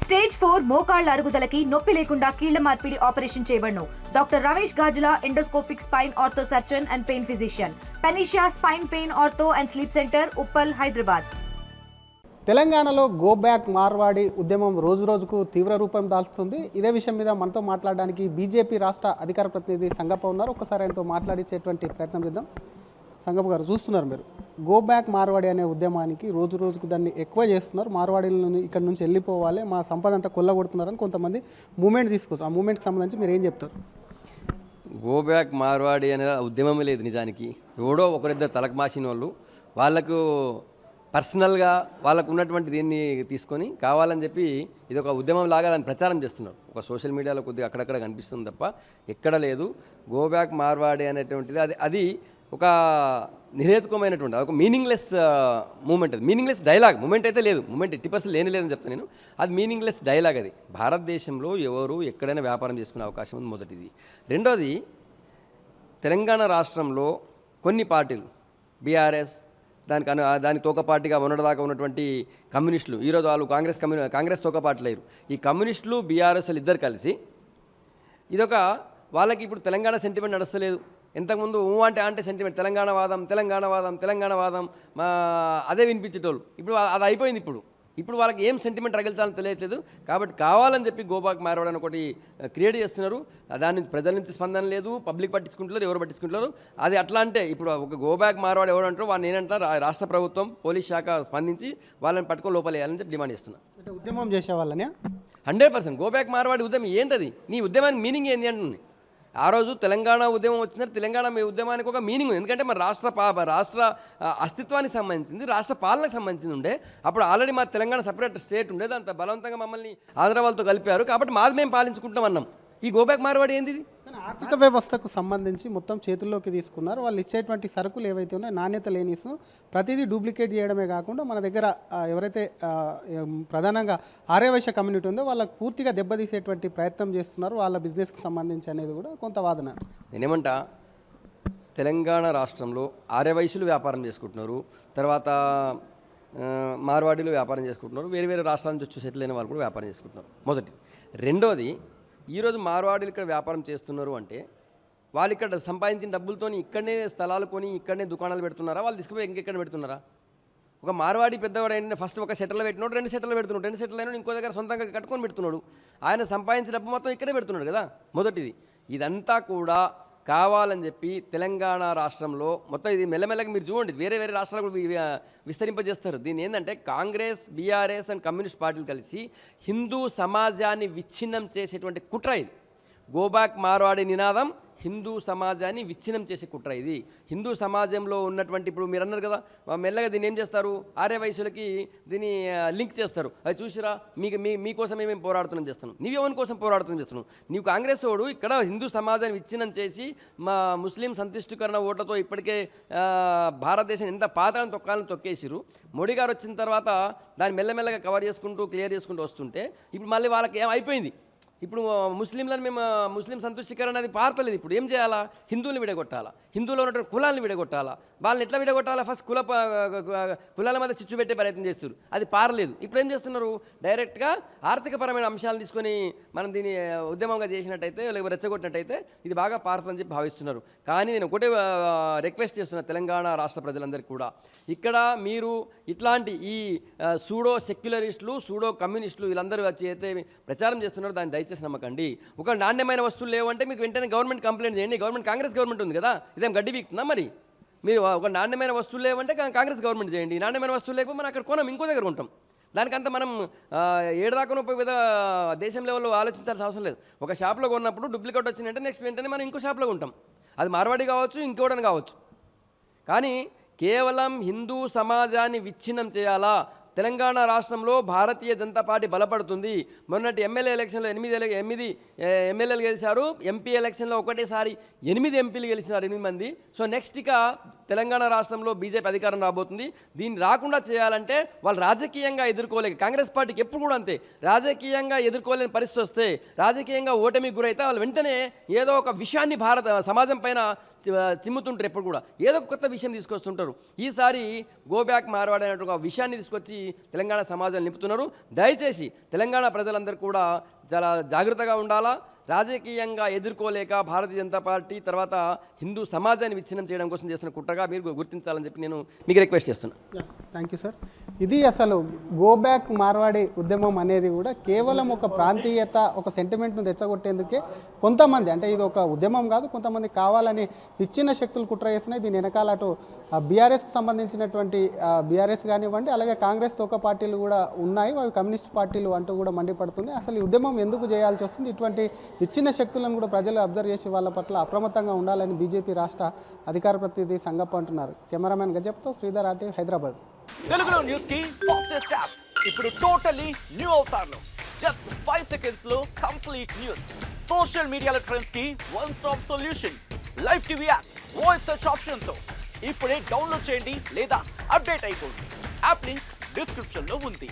Stage 4 మోకాళ్ల అరుగుదలకి నొప్పి లేకుండా కీళ్ల మార్పిడి ఆపరేషన్ చేయబడును. Doctor Ramesh Gajula, endoscopic spine ortho surgeon and pain physician, panacea spine pain ortho and sleep centre, Uppal, Hyderabad. తెలంగాణలో గో బ్యాక్ మార్వాడి ఉద్యమం రోజు రోజుకు తీవ్ర రూపం దాల్చుతుంది. ఇదే విషయం మీద మనతో మాట్లాడడానికి బీజేపీ రాష్ట్ర అధికార ప్రతినిధి సంగప్ప ఉన్నారు. ఒకసారి ఆయనతో మాట్లాడించేటువంటి ప్రయత్నం చేద్దాం. సంగప్ప గారు, చూస్తున్నారు మీరు గో బ్యాక్ మార్వాడి అనే ఉద్యమానికి రోజు రోజుకు దాన్ని ఎక్కువ చేస్తున్నారు. మార్వాడీలను ఇక్కడ నుంచి వెళ్ళిపోవాలి, మా సంపద అంతా కొల్లగొడుతున్నారని కొంతమంది మూమెంట్ తీసుకొస్తారు. ఆ మూమెంట్కి సంబంధించి మీరు ఏం చెప్తారు? గో బ్యాక్ మార్వాడి అనే ఉద్యమం లేదు. నిజానికి ఎవడో ఒకరిద్దరు తలకు మాసిన వాళ్ళు వాళ్ళకు పర్సనల్గా వాళ్ళకు ఉన్నటువంటి దీన్ని తీసుకొని కావాలని చెప్పి ఇది ఒక ఉద్యమం లాగా దాన్ని ప్రచారం చేస్తున్నారు. ఒక సోషల్ మీడియాలో కొద్దిగా అక్కడక్కడ కనిపిస్తుంది తప్ప ఎక్కడ లేదు. గో బ్యాక్ మార్వాడి అనేటువంటిది అది ఒక నిరేతుకమైనటువంటి ఒక మీనింగ్లెస్ మూమెంట్. అది మీనింగ్లెస్ డైలాగ్. మూమెంట్ అయితే లేదు, మూమెంట్ 80% లేదని చెప్తాను నేను. అది మీనింగ్లెస్ డైలాగ్. అది భారతదేశంలో ఎవరు ఎక్కడైనా వ్యాపారం చేసుకునే అవకాశం ఉంది, మొదటిది. రెండోది, తెలంగాణ రాష్ట్రంలో కొన్ని పార్టీలు, బీఆర్ఎస్, దానికి తోక పార్టీగా మొన్నటిదాకా ఉన్నటువంటి కమ్యూనిస్టులు, ఈరోజు వాళ్ళు కాంగ్రెస్ తోక పార్టీలు అయ్యారు. ఈ కమ్యూనిస్టులు బీఆర్ఎస్ ఇద్దరు కలిసి ఇదొక వాళ్ళకి ఇప్పుడు తెలంగాణ సెంటిమెంట్ నడుస్తలేదు. ఇంతకుముందు అంటే సెంటిమెంట్ తెలంగాణ వాదం అదే వినిపించేటోళ్ళు. ఇప్పుడు అది అయిపోయింది. ఇప్పుడు వాళ్ళకి ఏం సెంటిమెంట్ రగిల్చాలని తెలియట్లేదు. కాబట్టి కావాలని చెప్పి గోబ్యాక్ మార్వాడి అని ఒకటి క్రియేట్ చేస్తున్నారు. దాని ప్రజల నుంచి స్పందన లేదు, పబ్లిక్ పట్టించుకుంటున్నారు, ఎవరు పట్టించుకుంటున్నారు. అది అట్లా అంటే ఇప్పుడు ఒక గోబ్యాక్ మార్వాడి ఎవరు అంటారు, వాళ్ళు నేనంటారు రాష్ట్ర ప్రభుత్వం, పోలీస్ శాఖ స్పందించి వాళ్ళని పట్టుకొని లోపలేయాలని చెప్పి డిమాండ్ చేస్తున్నా. ఉద్యమం చేసే వాళ్ళని 100% గోబ్యాక్ మార్వాడి ఉద్యమం ఏంటది? నీ ఉద్యమానికి మీనింగ్ ఏంటి అంటుంది. ఆ రోజు తెలంగాణ ఉద్యమం వచ్చిందంటే తెలంగాణ ఉద్యమానికి ఒక మీనింగ్ ఉంది. ఎందుకంటే మరి రాష్ట్ర అస్తిత్వానికి సంబంధించింది, రాష్ట్ర పాలనకు సంబంధించింది ఉండే. అప్పుడు ఆల్రెడీ మా తెలంగాణ సపరేట్ స్టేట్ ఉండేది. అంత బలవంతంగా మమ్మల్ని ఆంధ్ర వాళ్ళతో కలిపారు. కాబట్టి మాది మేము పాలించుకుంటాం అన్నాం. ఈ గోబ్యాక్ మార్వాడి ఏంది? ఆర్థిక వ్యవస్థకు సంబంధించి మొత్తం చేతుల్లోకి తీసుకున్నారు. వాళ్ళు ఇచ్చేటువంటి సరుకులు ఏవైతే ఉన్నాయో నాణ్యత లేని ప్రతిదీ డూప్లికేట్ చేయడమే కాకుండా మన దగ్గర ఎవరైతే ప్రధానంగా ఆర్యవైశ్య కమ్యూనిటీ ఉందో వాళ్ళకు పూర్తిగా దెబ్బతీసేటువంటి ప్రయత్నం చేస్తున్నారు వాళ్ళ బిజినెస్కి సంబంధించి అనేది కూడా కొంత వాదన. నేనేమంటా, తెలంగాణ రాష్ట్రంలో ఆర్యవైశ్యులు వ్యాపారం చేసుకుంటున్నారు, తర్వాత మార్వాడీలు వ్యాపారం చేసుకుంటున్నారు, వేరే రాష్ట్రాల నుంచి వచ్చి సెటిల్ అయిన వాళ్ళు కూడా వ్యాపారం చేసుకుంటున్నారు, మొదటి. రెండోది, ఈరోజు మార్వాడీలు ఇక్కడ వ్యాపారం చేస్తున్నారు అంటే వాళ్ళు ఇక్కడ సంపాదించిన డబ్బులతో ఇక్కడనే స్థలాలు కొని ఇక్కడనే దుకాణాలు పెడుతున్నారా, వాళ్ళు తీసుకుపోయి ఇంకెక్కడ పెడుతున్నారా? ఒక మార్వాడి పెద్దవాడు ఏంటంటే ఫస్ట్ ఒక సెటిల్ పెట్టినాడు, 2 సెటిల్ పెడుతున్నాడు, 2 సెటిల్ అయినా ఇంకో దగ్గర సొంతంగా కట్టుకొని పెడుతున్నాడు. ఆయన సంపాదించిన డబ్బు మొత్తం ఇక్కడే పెడుతున్నాడు కదా, మొదటిది. ఇదంతా కూడా కావాలని చెప్పి తెలంగాణ రాష్ట్రంలో మొత్తం ఇది మెల్లమెల్లగా మీరు చూడండి, వేరే రాష్ట్రాలు కూడా విస్తరింపజేస్తారు. దీన్ని ఏంటంటే కాంగ్రెస్, బీఆర్ఎస్ అండ్ కమ్యూనిస్ట్ పార్టీలు కలిసి హిందూ సమాజాన్ని విచ్ఛిన్నం చేసేటువంటి కుట్ర ఇది. గోబ్యాక్ మార్వాడి నినాదం హిందూ సమాజాన్ని విచ్ఛిన్నం చేసే కుట్ర ఇది. హిందూ సమాజంలో ఉన్నటువంటి ఇప్పుడు మీరు అన్నారు కదా, మెల్లగా దీన్ని ఏం చేస్తారు, ఆర్యవైశ్యులకి దీన్ని లింక్ చేస్తారు. అది చూసిరా, మీకోసమే మేము పోరాడుతున్నాం చేస్తున్నాం, నీవెవరి కోసం పోరాడుతున్నాం చేస్తున్నాం. నీవు కాంగ్రెస్ వాడు ఇక్కడ హిందూ సమాజాన్ని విచ్ఛిన్నం చేసి మా ముస్లిం సంతుష్టీకరణ ఓట్లతో ఇప్పటికే భారతదేశం ఎంత పాతాలను తొక్కాలని తొక్కేసిరు. మోడీ గారు వచ్చిన తర్వాత దాన్ని మెల్లమెల్లగా కవర్ చేసుకుంటూ క్లియర్ చేసుకుంటూ వస్తుంటే ఇప్పుడు మళ్ళీ వాళ్ళకి ఏమైపోయింది, ఇప్పుడు ముస్లింలను మేము ముస్లిం సంతుష్టీకరణ అనేది పారతలేదు. ఇప్పుడు ఏం చేయాలా, హిందువులను విడగొట్టాలా, హిందువులో ఉన్నటువంటి కులాలను విడగొట్టాలా. వాళ్ళని ఎట్లా విడగొట్టాలా, ఫస్ట్ కులాల మధ్య చిచ్చు పెట్టే ప్రయత్నం చేస్తారు, అది పారలేదు. ఇప్పుడు ఏం చేస్తున్నారు, డైరెక్ట్గా ఆర్థికపరమైన అంశాలను తీసుకొని మనం దీన్ని ఉద్యమంగా చేసినట్టయితే లేకపోతే రెచ్చగొట్టినట్టయితే ఇది బాగా పారుతుందని చెప్పి భావిస్తున్నారు. కానీ నేను ఒకటే రిక్వెస్ట్ చేస్తున్నా తెలంగాణ రాష్ట్ర ప్రజలందరికీ కూడా, ఇక్కడ మీరు ఇట్లాంటి ఈ సూడో సెక్యులరిస్టులు, సూడో కమ్యూనిస్టులు వీళ్ళందరూ వచ్చి అయితే ప్రచారం చేస్తున్నారు, దాన్ని దయచేసి నమ్మకండి. ఒక నాణ్యమైన వస్తువులు లేవంటే మీకు వెంటనే గవర్నమెంట్ కంప్లైంట్ చేయండి. కాంగ్రెస్ గవర్నమెంట్ ఉంది కదా, ఇదేం గడ్డి వీక్తుందా? మరి మీరు ఒక నాణ్యమైన వస్తువులు లేవంటే కాంగ్రెస్ గవర్నమెంట్ చేయండి. నాణ్యమైన వస్తువులు లేకపోతే మనం అక్కడ కొనం, ఇంకో దగ్గర ఉంటాం. దానికంతా మనం ఏడాదాకా వివిధ దేశం లెవెల్లో ఆలోచించాల్సిన అవసరం లేదు. ఒక షాప్లో కొన్నప్పుడు డూప్లికేట్ వచ్చిందంటే నెక్స్ట్ వెంటనే మనం ఇంకో షాప్లో ఉంటాం. అది మార్వాడి కావచ్చు, ఇంకోడని కావచ్చు. కానీ కేవలం హిందూ సమాజాన్ని విచ్ఛిన్నం చేయాలా, తెలంగాణ రాష్ట్రంలో భారతీయ జనతా పార్టీ బలపడుతుంది. మొన్నటి ఎమ్మెల్యే ఎలక్షన్లో 8 ఎమ్మెల్యేలు గెలిచారు, ఎంపీ ఎలక్షన్లో ఒకటేసారి 8 ఎంపీలు గెలిచినారు, 8 మంది. సో నెక్స్ట్ ఇక తెలంగాణ రాష్ట్రంలో బీజేపీ అధికారం రాబోతుంది. దీన్ని రాకుండా చేయాలంటే వాళ్ళు రాజకీయంగా ఎదుర్కోలేక, కాంగ్రెస్ పార్టీకి ఎప్పుడు కూడా అంతే, రాజకీయంగా ఎదుర్కోలేని పరిస్థితి వస్తే, రాజకీయంగా ఓటమికి గురైతే వాళ్ళు వెంటనే ఏదో ఒక విషయాన్ని సమాజం పైన చిమ్ముతుంటారు. ఎప్పుడు కూడా ఏదో ఒక కొత్త విషయం తీసుకొస్తుంటారు. ఈసారి గో బ్యాక్ మార్వాడి అనేటువంటి ఒక విషయాన్ని తీసుకొచ్చి తెలంగాణ సమాజాన్ని నింపుతున్నారు. దయచేసి తెలంగాణ ప్రజలందరూ కూడా చాలా జాగ్రత్తగా ఉండాలా. రాజకీయంగా ఎదుర్కోలేక భారతీయ జనతా పార్టీ తర్వాత హిందూ సమాజాన్ని విచ్ఛిన్నం చేయడం కోసం చేస్తున్న కుట్రగా మీరు గుర్తించాలని చెప్పి నేను మీకు రిక్వెస్ట్ చేస్తున్నాను. Thank you sir. ఇది అసలు గో బ్యాక్ మార్వాడి ఉద్యమం అనేది కూడా కేవలం ఒక ప్రాంతీయత, ఒక సెంటిమెంట్ను రెచ్చగొట్టేందుకే కొంతమంది, అంటే ఇది ఒక ఉద్యమం కాదు, కొంతమంది కావాలని విచ్ఛిన్న శక్తులు కుట్ర చేస్తున్నాయి. దీని వెనకాల అటు బీఆర్ఎస్కి సంబంధించినటువంటి బీఆర్ఎస్ కానివ్వండి, అలాగే కాంగ్రెస్ తోక పార్టీలు కూడా ఉన్నాయి, అవి కమ్యూనిస్ట్ పార్టీలు అంటూ కూడా మండిపడుతున్నాయి. అసలు ఈ ఉద్యమం ఎందుకు చేయాల్సి వస్తుంది? ఇటువంటి విచ్ఛిన్న శక్తులను కూడా ప్రజలు అబ్జర్వ్ చేసి వాళ్ళ పట్ల అప్రమత్తంగా ఉండాలని బీజేపీ రాష్ట్ర అధికార ప్రతినిధి సంగప్ప అంటున్నారు. కెమెరామెన్ గజప్తో శ్రీధర్, ఆర్టీవీ, హైదరాబాద్. తెలుగులో న్యూస్ కి ఫాస్టెస్ట్ యాప్ ఇప్పుడు టోటలీ న్యూ అవతారంలో జస్ట్ 5 seconds లో కంప్లీట్ న్యూస్. సోషల్ మీడియాలో ట్రెండ్స్ కి one stop solution. Live TV app voice search option తో ఇప్పుడే డౌన్లోడ్ చేయండి లేదా అప్డేట్ అయిపోండి. యాప్ లింక్ డిస్క్రిప్షన్ లో ఉంది.